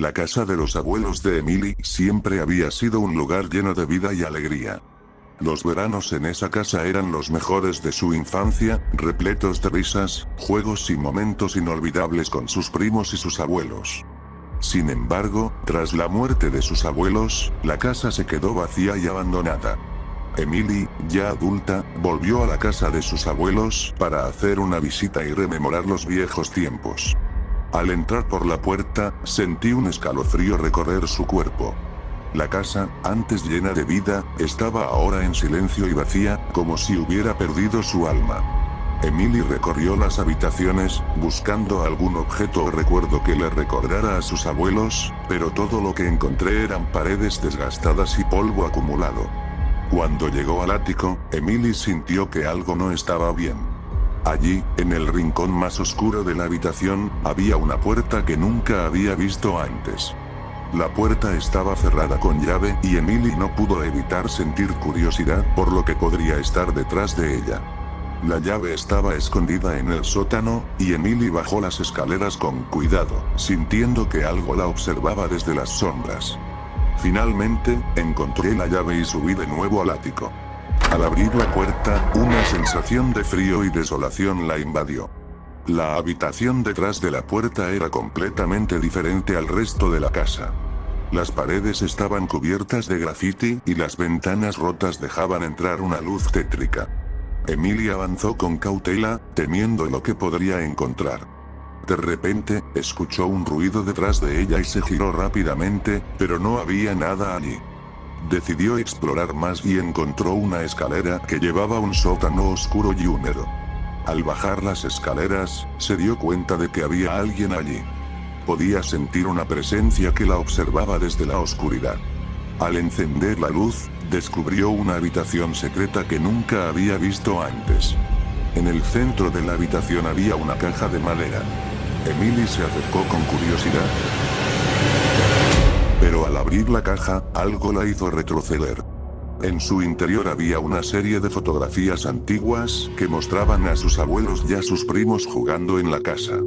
La casa de los abuelos de Emily siempre había sido un lugar lleno de vida y alegría. Los veranos en esa casa eran los mejores de su infancia, repletos de risas, juegos y momentos inolvidables con sus primos y sus abuelos. Sin embargo, tras la muerte de sus abuelos, la casa se quedó vacía y abandonada. Emily, ya adulta, volvió a la casa de sus abuelos para hacer una visita y rememorar los viejos tiempos. Al entrar por la puerta, sentí un escalofrío recorrer su cuerpo. La casa, antes llena de vida, estaba ahora en silencio y vacía, como si hubiera perdido su alma. Emily recorrió las habitaciones, buscando algún objeto o recuerdo que le recordara a sus abuelos, pero todo lo que encontré eran paredes desgastadas y polvo acumulado. Cuando llegó al ático, Emily sintió que algo no estaba bien. Allí, en el rincón más oscuro de la habitación, había una puerta que nunca había visto antes. La puerta estaba cerrada con llave y Emily no pudo evitar sentir curiosidad por lo que podría estar detrás de ella. La llave estaba escondida en el sótano, y Emily bajó las escaleras con cuidado, sintiendo que algo la observaba desde las sombras. Finalmente, encontré la llave y subí de nuevo al ático. Al abrir la puerta, una sensación de frío y desolación la invadió. La habitación detrás de la puerta era completamente diferente al resto de la casa. Las paredes estaban cubiertas de grafiti, y las ventanas rotas dejaban entrar una luz tétrica. Emily avanzó con cautela, temiendo lo que podría encontrar. De repente, escuchó un ruido detrás de ella y se giró rápidamente, pero no había nada allí. Decidió explorar más y encontró una escalera que llevaba a un sótano oscuro y húmedo. Al bajar las escaleras, se dio cuenta de que había alguien allí. Podía sentir una presencia que la observaba desde la oscuridad. Al encender la luz, descubrió una habitación secreta que nunca había visto antes. En el centro de la habitación había una caja de madera. Emily se acercó con curiosidad. Pero al abrir la caja, algo la hizo retroceder. En su interior había una serie de fotografías antiguas que mostraban a sus abuelos y a sus primos jugando en la casa.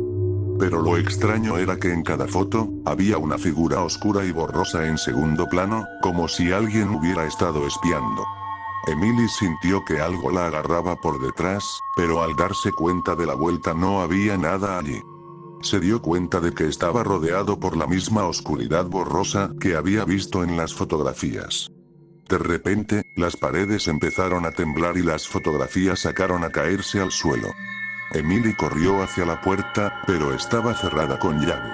Pero lo extraño era que en cada foto, había una figura oscura y borrosa en segundo plano, como si alguien hubiera estado espiando. Emily sintió que algo la agarraba por detrás, pero al darse cuenta de la vuelta no había nada allí. Se dio cuenta de que estaba rodeado por la misma oscuridad borrosa que había visto en las fotografías. De repente, las paredes empezaron a temblar y las fotografías sacaron a caerse al suelo. Emily corrió hacia la puerta, pero estaba cerrada con llave.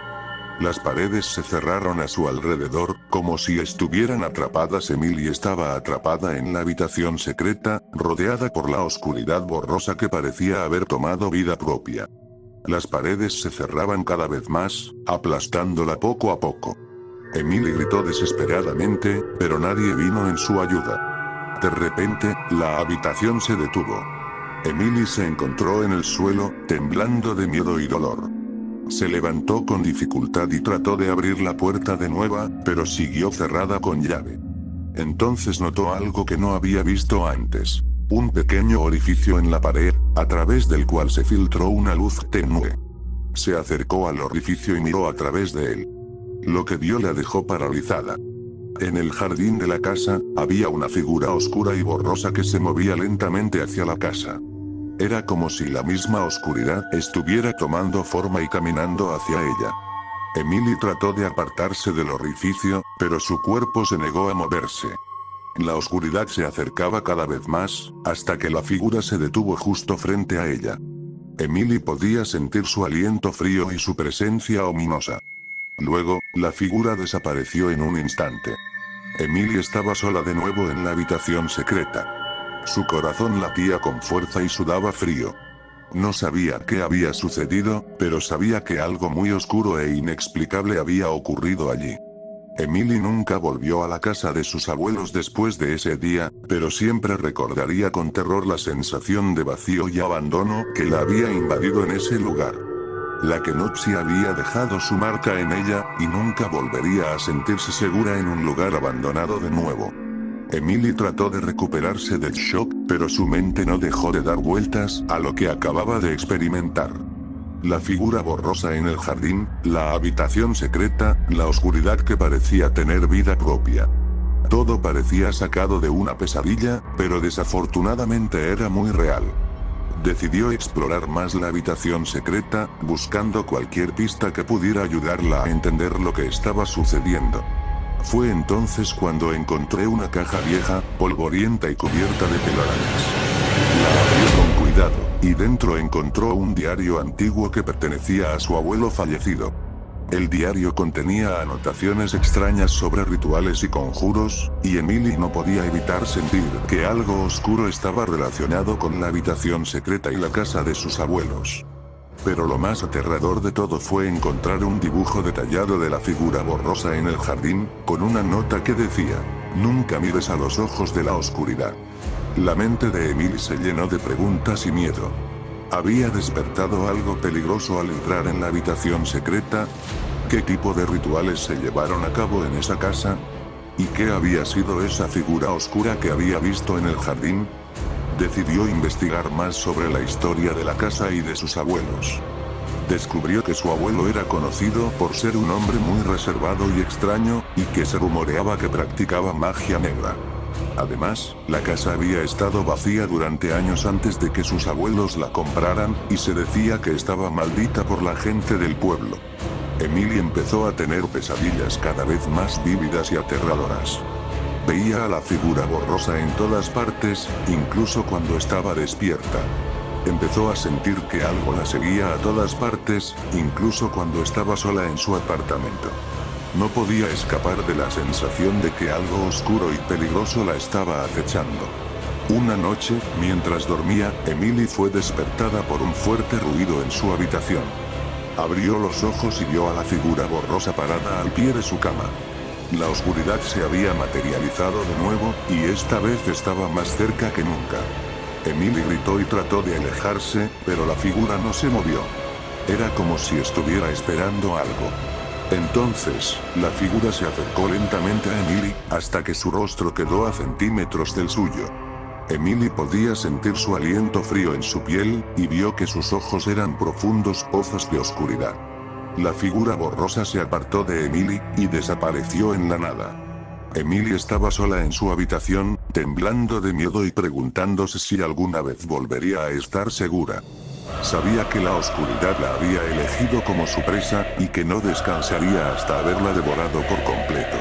Las paredes se cerraron a su alrededor, como si estuvieran atrapadas. Emily estaba atrapada en la habitación secreta, rodeada por la oscuridad borrosa que parecía haber tomado vida propia. Las paredes se cerraban cada vez más, aplastándola poco a poco. Emily gritó desesperadamente, pero nadie vino en su ayuda. De repente, la habitación se detuvo. Emily se encontró en el suelo, temblando de miedo y dolor. Se levantó con dificultad y trató de abrir la puerta de nuevo, pero siguió cerrada con llave. Entonces notó algo que no había visto antes. Un pequeño orificio en la pared, a través del cual se filtró una luz tenue. Se acercó al orificio y miró a través de él. Lo que vio la dejó paralizada. En el jardín de la casa, había una figura oscura y borrosa que se movía lentamente hacia la casa. Era como si la misma oscuridad estuviera tomando forma y caminando hacia ella. Emily trató de apartarse del orificio, pero su cuerpo se negó a moverse. La oscuridad se acercaba cada vez más, hasta que la figura se detuvo justo frente a ella. Emily podía sentir su aliento frío y su presencia ominosa. Luego, la figura desapareció en un instante. Emily estaba sola de nuevo en la habitación secreta. Su corazón latía con fuerza y sudaba frío. No sabía qué había sucedido, pero sabía que algo muy oscuro e inexplicable había ocurrido allí. Emily nunca volvió a la casa de sus abuelos después de ese día, pero siempre recordaría con terror la sensación de vacío y abandono que la había invadido en ese lugar. La Kenoxi había dejado su marca en ella, y nunca volvería a sentirse segura en un lugar abandonado de nuevo. Emily trató de recuperarse del shock, pero su mente no dejó de dar vueltas a lo que acababa de experimentar. La figura borrosa en el jardín, la habitación secreta, la oscuridad que parecía tener vida propia. Todo parecía sacado de una pesadilla, pero desafortunadamente era muy real. Decidió explorar más la habitación secreta, buscando cualquier pista que pudiera ayudarla a entender lo que estaba sucediendo. Fue entonces cuando encontré una caja vieja, polvorienta y cubierta de telarañas. La abrió con cuidado, y dentro encontró un diario antiguo que pertenecía a su abuelo fallecido. El diario contenía anotaciones extrañas sobre rituales y conjuros, y Emily no podía evitar sentir que algo oscuro estaba relacionado con la habitación secreta y la casa de sus abuelos. Pero lo más aterrador de todo fue encontrar un dibujo detallado de la figura borrosa en el jardín, con una nota que decía: "Nunca mires a los ojos de la oscuridad". La mente de Emily se llenó de preguntas y miedo. ¿Había despertado algo peligroso al entrar en la habitación secreta? ¿Qué tipo de rituales se llevaron a cabo en esa casa? ¿Y qué había sido esa figura oscura que había visto en el jardín? Decidió investigar más sobre la historia de la casa y de sus abuelos. Descubrió que su abuelo era conocido por ser un hombre muy reservado y extraño, y que se rumoreaba que practicaba magia negra. Además, la casa había estado vacía durante años antes de que sus abuelos la compraran, y se decía que estaba maldita por la gente del pueblo. Emily empezó a tener pesadillas cada vez más vívidas y aterradoras. Veía a la figura borrosa en todas partes, incluso cuando estaba despierta. Empezó a sentir que algo la seguía a todas partes, incluso cuando estaba sola en su apartamento. No podía escapar de la sensación de que algo oscuro y peligroso la estaba acechando. Una noche, mientras dormía, Emily fue despertada por un fuerte ruido en su habitación. Abrió los ojos y vio a la figura borrosa parada al pie de su cama. La oscuridad se había materializado de nuevo, y esta vez estaba más cerca que nunca. Emily gritó y trató de alejarse, pero la figura no se movió. Era como si estuviera esperando algo. Entonces, la figura se acercó lentamente a Emily, hasta que su rostro quedó a centímetros del suyo. Emily podía sentir su aliento frío en su piel, y vio que sus ojos eran profundos pozos de oscuridad. La figura borrosa se apartó de Emily, y desapareció en la nada. Emily estaba sola en su habitación, temblando de miedo y preguntándose si alguna vez volvería a estar segura. Sabía que la oscuridad la había elegido como su presa, y que no descansaría hasta haberla devorado por completo.